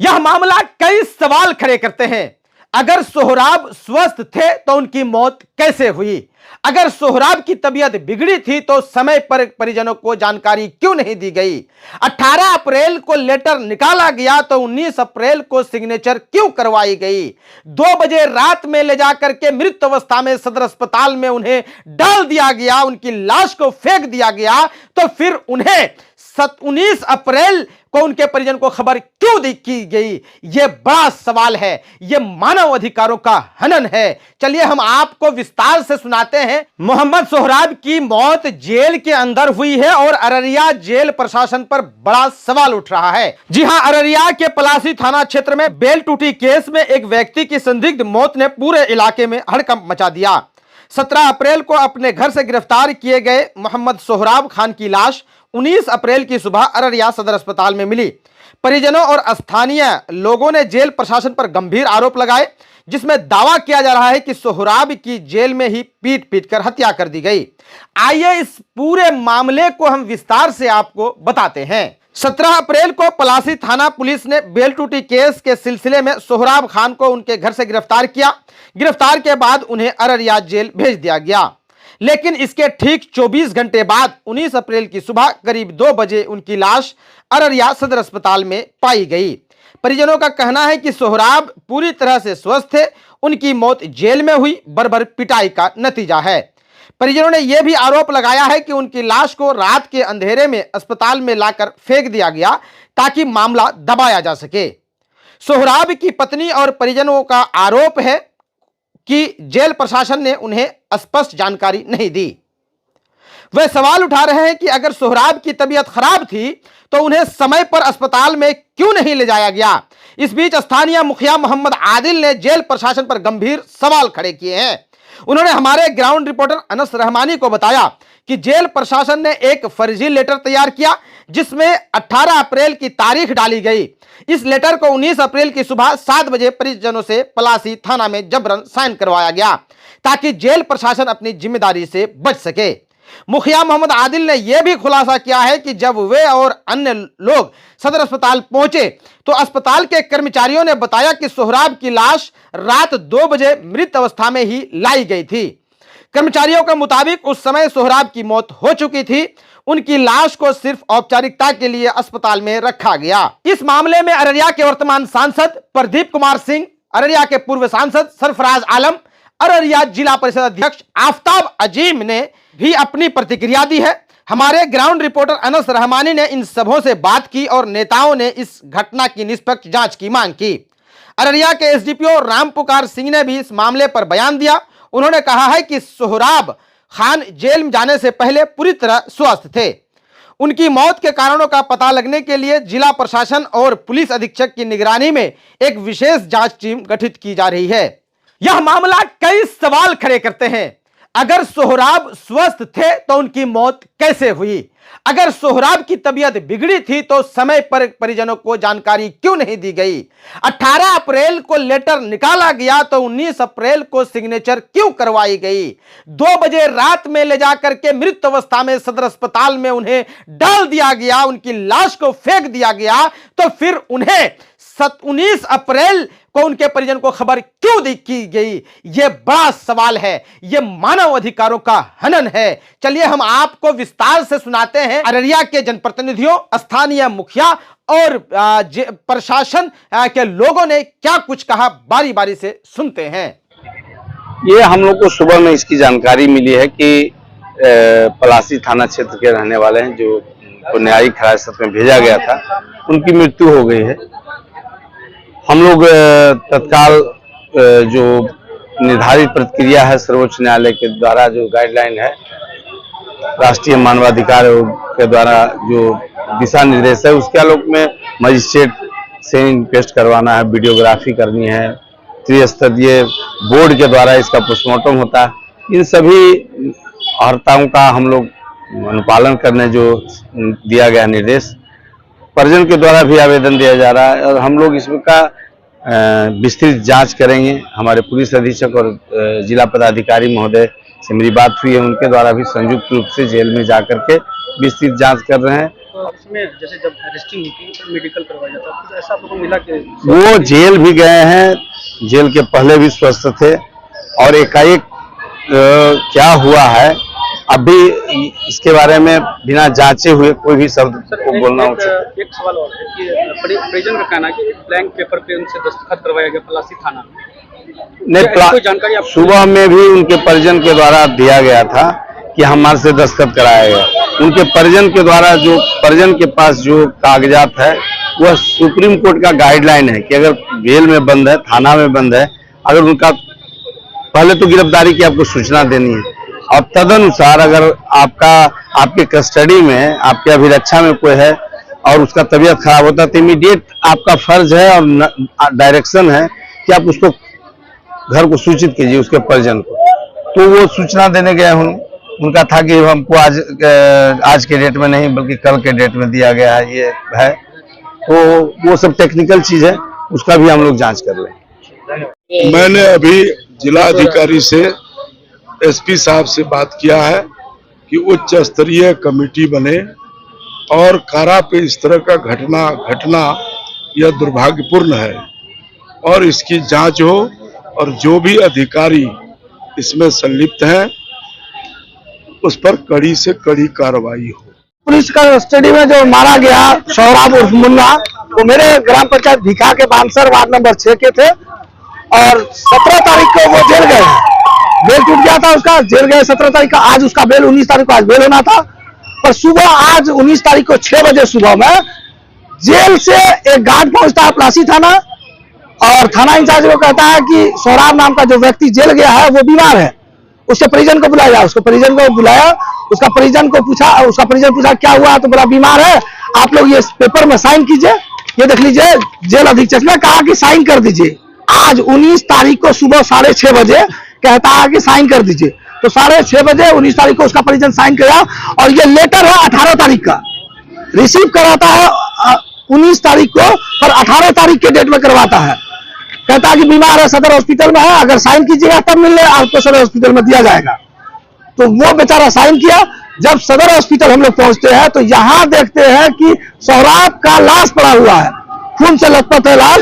यह मामला कई सवाल खड़े करते हैं। अगर सोहराब स्वस्थ थे तो उनकी मौत कैसे हुई? अगर सोहराब की तबीयत बिगड़ी थी तो समय पर परिजनों को जानकारी क्यों नहीं दी गई? 18 अप्रैल को लेटर निकाला गया तो 19 अप्रैल को सिग्नेचर क्यों करवाई गई? 2 बजे रात में ले जाकर के मृत अवस्था में सदर अस्पताल में उन्हें डाल दिया गया, उनकी लाश को फेंक दिया गया, तो फिर उन्हें 19 अप्रैल को उनके परिजन को खबर क्यों दी की गई? यह बड़ा सवाल है, यह मानव अधिकारों का हनन है। चलिए हम आपको विस्तार से सुनाते हैं। मोहम्मद सोहराब की मौत जेल के अंदर हुई है और अररिया जेल प्रशासन पर बड़ा सवाल उठ रहा है। जी हां, अररिया के पलासी थाना क्षेत्र में बेल टूटी केस में एक व्यक्ति की संदिग्ध मौत ने पूरे इलाके में हड़कंप मचा दिया। 17 अप्रैल को अपने घर से गिरफ्तार किए गए मोहम्मद सोहराब खान की लाश 19 अप्रैल की सुबह अररिया सदर अस्पताल में मिली। परिजनों और स्थानीय लोगों ने जेल प्रशासन पर गंभीर आरोप लगाए, जिसमें दावा किया जा रहा है कि सोहराब की जेल में ही पीट पीट कर हत्या कर दी गई। आइए इस पूरे मामले को हम विस्तार से आपको बताते हैं। 17 अप्रैल को पलासी थाना पुलिस ने बेल टूटी केस के सिलसिले में सोहराब खान को उनके घर से गिरफ्तार किया। गिरफ्तार के बाद उन्हें अररिया जेल भेज दिया गया, लेकिन इसके ठीक 24 घंटे बाद 19 अप्रैल की सुबह करीब 2 बजे उनकी लाश अररिया सदर अस्पताल में पाई गई। परिजनों का कहना है कि सोहराब पूरी तरह से स्वस्थ थे, उनकी मौत जेल में हुई बर्बर पिटाई का नतीजा है। परिजनों ने यह भी आरोप लगाया है कि उनकी लाश को रात के अंधेरे में अस्पताल में लाकर फेंक दिया गया ताकि मामला दबाया जा सके। सोहराब की पत्नी और परिजनों का आरोप है कि जेल प्रशासन ने उन्हें स्पष्ट जानकारी नहीं दी। वे सवाल उठा रहे हैं कि अगर सोहराब की तबीयत खराब थी तो उन्हें समय पर अस्पताल में क्यों नहीं ले जाया गया? इस बीच स्थानीय मुखिया मोहम्मद आदिल ने जेल प्रशासन पर गंभीर सवाल खड़े किए हैं। उन्होंने हमारे ग्राउंड रिपोर्टर अनस रहमानी को बताया कि जेल प्रशासन ने एक फर्जी लेटर तैयार किया, जिसमें 18 अप्रैल की तारीख डाली गई। इस लेटर को 19 अप्रैल की सुबह 7 बजे परिजनों से पलासी थाना में जबरन साइन करवाया गया ताकि जेल प्रशासन अपनी जिम्मेदारी से बच सके। मुखिया मोहम्मद आदिल ने यह भी खुलासा किया है कि जब वे और अन्य लोग सदर अस्पताल पहुंचे तो अस्पताल के कर्मचारियों ने बताया कि सोहराब की लाश रात 2 बजे मृत अवस्था में ही लाई गई थी। कर्मचारियों के मुताबिक उस समय सोहराब की मौत हो चुकी थी। उनकी लाश को सिर्फ औपचारिकता के लिए अस्पताल में रखा गया। इस मामले में अररिया के वर्तमान सांसद प्रदीप कुमार सिंह, अररिया के पूर्व सांसद सरफराज आलम, अररिया जिला परिषद अध्यक्ष आफताब अजीम ने भी अपनी प्रतिक्रिया दी है। हमारे ग्राउंड रिपोर्टर अनस रहमानी ने इन सबों से बात की और नेताओं ने इस घटना की निष्पक्ष जांच की मांग की। अररिया के एसडीपीओ राम पुकार सिंह ने भी इस मामले पर बयान दिया। उन्होंने कहा है कि सोहराब खान जेल में जाने से पहले पूरी तरह स्वस्थ थे। उनकी मौत के कारणों का पता लगने के लिए जिला प्रशासन और पुलिस अधीक्षक की निगरानी में एक विशेष जांच टीम गठित की जा रही है। यह मामला कई सवाल खड़े करते हैं। अगर सोहराब स्वस्थ थे तो उनकी मौत कैसे हुई? अगर सोहराब की तबीयत बिगड़ी थी तो समय पर परिजनों को जानकारी क्यों नहीं दी गई? 18 अप्रैल को लेटर निकाला गया तो 19 अप्रैल को सिग्नेचर क्यों करवाई गई? 2 बजे रात में ले जाकर के मृत अवस्था में सदर अस्पताल में उन्हें डाल दिया गया, उनकी लाश को फेंक दिया गया, तो फिर उन्हें 19 अप्रैल को उनके परिजन को खबर क्यों दी की गई? यह बड़ा सवाल है, यह मानव अधिकारों का हनन है। चलिए हम आपको विस्तार से सुनाते हैं अररिया के जनप्रतिनिधियों, स्थानीय मुखिया और प्रशासन के लोगों ने क्या कुछ कहा, बारी बारी से सुनते हैं। ये हम लोग को सुबह में इसकी जानकारी मिली है कि पलासी थाना क्षेत्र के रहने वाले हैं जो न्यायिक हिरासत में भेजा गया था, उनकी मृत्यु हो गई है। हम लोग तत्काल जो निर्धारित प्रक्रिया है सर्वोच्च न्यायालय के द्वारा, जो गाइडलाइन है राष्ट्रीय मानवाधिकार के द्वारा जो दिशा निर्देश है, उसके आलोक में मजिस्ट्रेट से इंक्वेस्ट करवाना है, वीडियोग्राफी करनी है, त्रिस्तरीय बोर्ड के द्वारा इसका पोस्टमार्टम होता है। इन सभी अर्हताओं का हम लोग अनुपालन करने जो दिया गया निर्देश, परिजन के द्वारा भी आवेदन दिया जा रहा है और हम लोग इसका विस्तृत जांच करेंगे। हमारे पुलिस अधीक्षक और जिला पदाधिकारी महोदय से मेरी बात हुई है, उनके द्वारा भी संयुक्त रूप से जेल में जाकर के विस्तृत जांच कर रहे हैं तो उसमें जैसे जब अरेस्टिंग होती है तो मेडिकल करवाया जाता है, कुछ ऐसा आप लोगों को मिला कि वो जेल भी गए हैं, जेल के पहले भी स्वस्थ थे, और एकाएक क्या हुआ है अभी इसके बारे में बिना जांचे हुए कोई भी शब्द सर को बोलना उचित है। एक सवाल और है कि परिजन का कहना है कि एक ब्लैंक पेपर पे उनसे दस्तखत करवाया गया पलासी थाना में। नहीं, कोई जानकारी आप सुबह में भी उनके परिजन के द्वारा दिया गया था कि हमारे से दस्तखत कराया गया। उनके परिजन के द्वारा जो परिजन के पास जो कागजात है वह सुप्रीम कोर्ट का गाइडलाइन है कि अगर जेल में बंद है, थाना में बंद है, अगर उनका पहले तो गिरफ्तारी की आपको सूचना देनी है और तदनुसार अगर आपके कस्टडी में, आपके अभिरक्षा में कोई है और उसका तबीयत खराब होता है तो इमीडिएट आपका फर्ज है और डायरेक्शन है कि आप उसको घर को सूचित कीजिए, उसके परिजन को। तो वो सूचना देने गए होंगे, उनका था कि हमको आज के डेट में नहीं बल्कि कल के डेट में दिया गया है, ये है। तो वो सब टेक्निकल चीज है, उसका भी हम लोग जांच कर रहे हैं। मैंने अभी जिला अधिकारी से एसपी साहब से बात किया है कि उच्च स्तरीय कमेटी बने और कारा पे इस तरह का घटना यह दुर्भाग्यपूर्ण है और इसकी जांच हो और जो भी अधिकारी इसमें संलिप्त हैं उस पर कड़ी से कड़ी कार्रवाई हो। पुलिस का कस्टडी में जो मारा गया सोहराब उर्फ मुन्ना, वो मेरे ग्राम पंचायत भिखा के बांसर वार्ड नंबर 6 के थे और 17 तारीख को वो जेल गए। बेल टूट गया था उसका, जेल गए 17 तारीख का। आज उसका बेल 19 तारीख को आज बेल होना था, पर सुबह आज 19 तारीख को 6 बजे सुबह में जेल से एक गार्ड पहुंचता है पलासी थाना और थाना इंचार्ज को कहता है कि सोहराब नाम का जो व्यक्ति जेल गया है वो बीमार है, उसके परिजन को बुलाया। उसको परिजन को बुलाया, उसका परिजन पूछा क्या हुआ, तो बोला बीमार है, आप लोग ये पेपर में साइन कीजिए, ये देख लीजिए। जेल अधीक्षक ने कहा कि साइन कर दीजिए। आज 19 तारीख को सुबह 6:30 बजे कहता है कि साइन कर दीजिए, तो 6:30 बजे 19 तारीख को उसका परिजन साइन किया और ये लेटर है 18 तारीख का, रिसीव कराता है 19 तारीख को, पर 18 तारीख के डेट में करवाता है। कहता है कि बीमार है, सदर हॉस्पिटल में है, अगर साइन कीजिएगा तब मिलने आपको सदर हॉस्पिटल में दिया जाएगा। तो वो बेचारा साइन किया। जब सदर हॉस्पिटल हम लोग पहुंचते हैं तो यहाँ देखते हैं कि सोहराब का लाश पड़ा हुआ है, खून से लथपथ है लाश,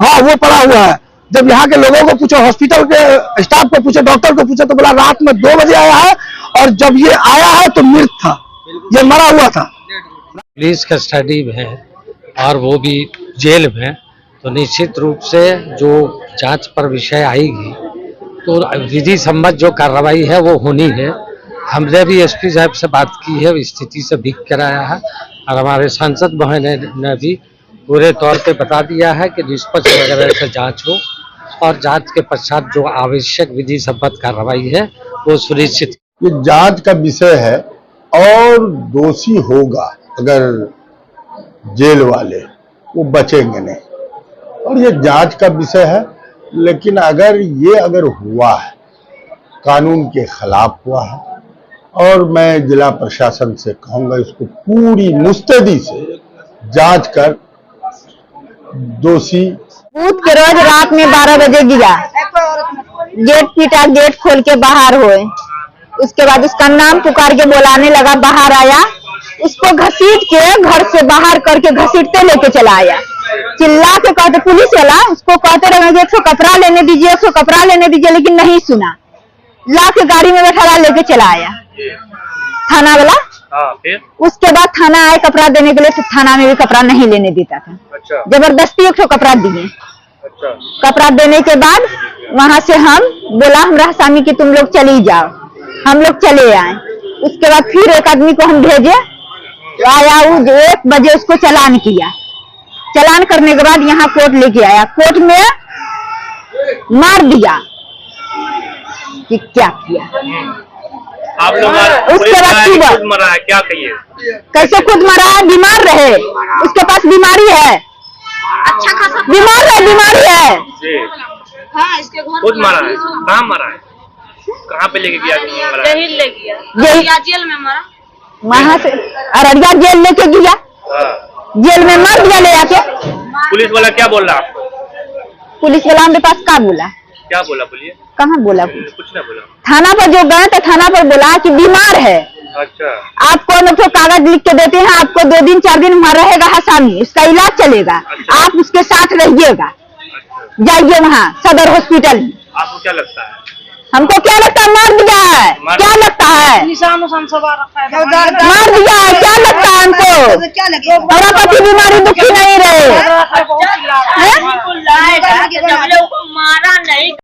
हाँ वो पड़ा हुआ है। जब यहाँ के लोगों को पूछो, हॉस्पिटल के स्टाफ को पूछो, डॉक्टर को पूछो, तो बोला रात में 2 बजे आया है और जब ये आया है तो मृत था, ये मरा हुआ था। पुलिस कस्टडी में है और वो भी जेल में, तो निश्चित रूप से जो जांच पर विषय आएगी तो विधि सम्मत जो कार्रवाई है वो होनी है। हमने भी एसपी साहब से बात की है, स्थिति से भीख कराया है और हमारे सांसद महोदय ने भी पूरे तौर पे बता दिया है कि निष्पक्ष वगैरह से जांच हो और जांच के पश्चात जो आवश्यक विधि सम्मत कार्रवाई है वो सुनिश्चित। ये जांच का विषय है और दोषी होगा अगर जेल वाले, वो बचेंगे नहीं, और ये जांच का विषय है। लेकिन अगर हुआ है, कानून के खिलाफ हुआ है, और मैं जिला प्रशासन से कहूंगा इसको पूरी मुस्तैदी से जांच कर दोषी। बूथ के रोज रात में 12 बजे गिरा, गेट पीटा, गेट खोल के बाहर हुए, उसके बाद उसका नाम पुकार के बुलाने लगा, बाहर आया, उसको घसीट के घर से बाहर करके घसीटते लेके चला आया। चिल्ला के कहते पुलिस वाला, उसको कहते रहे 100 कपड़ा लेने दीजिए, 100 कपड़ा लेने दीजिए, लेकिन नहीं सुना। ला के गाड़ी में बैठा लेके चला आया थाना वाला। फिर उसके बाद थाना आए कपड़ा देने के लिए, तो थाना में भी कपड़ा नहीं लेने देता था। अच्छा। जबरदस्ती 100 कपड़ा दिए। अच्छा। कपड़ा देने के बाद वहां से हम बोला हमरा स्वामी की तुम लोग चली जाओ, हम लोग चले आए। उसके बाद फिर एक आदमी को हम भेजे, आया, 1 बजे उसको चालान किया। चालान करने के बाद यहाँ कोर्ट लेके आया, कोर्ट में मार दिया कि क्या किया। आप लोग उसके बाद खुद मरा है, क्या कहिए? कैसे खुद मरा है? बीमार रहे, उसके पास बीमारी है, अच्छा खासा बीमारी है जी। हाँ, इसके घर खुद मरा है। कहाँ मरा है? कहाँ पे लेके गया? जेल ले गया, जेल में मरा, वहाँ से अररिया जेल लेके गया, जेल में मार दिया ले आके। पुलिस वाला क्या बोल रहा आपको? पुलिस वाला हमारे पास क्या बोला? क्या बोला? बोलिए। कहाँ बोला? कुछ ना बोला। थाना पर जो गए तो थाना पर बोला कि बीमार है, अच्छा। आपको न तो कागज लिख के देते हैं, आपको 2 दिन 4 दिन वहाँ रहेगा आसामी, उसका इलाज चलेगा। अच्छा। आप उसके साथ रहिएगा, जाइए वहाँ सदर हॉस्पिटल में। आपको क्या लगता है? हमको क्या लगता है, मार दिया है। क्या लगता है, निशान उशान सवार रखा है, मार दिया है, क्या लगता है हमको? हमारा पति बीमारी दुखी नहीं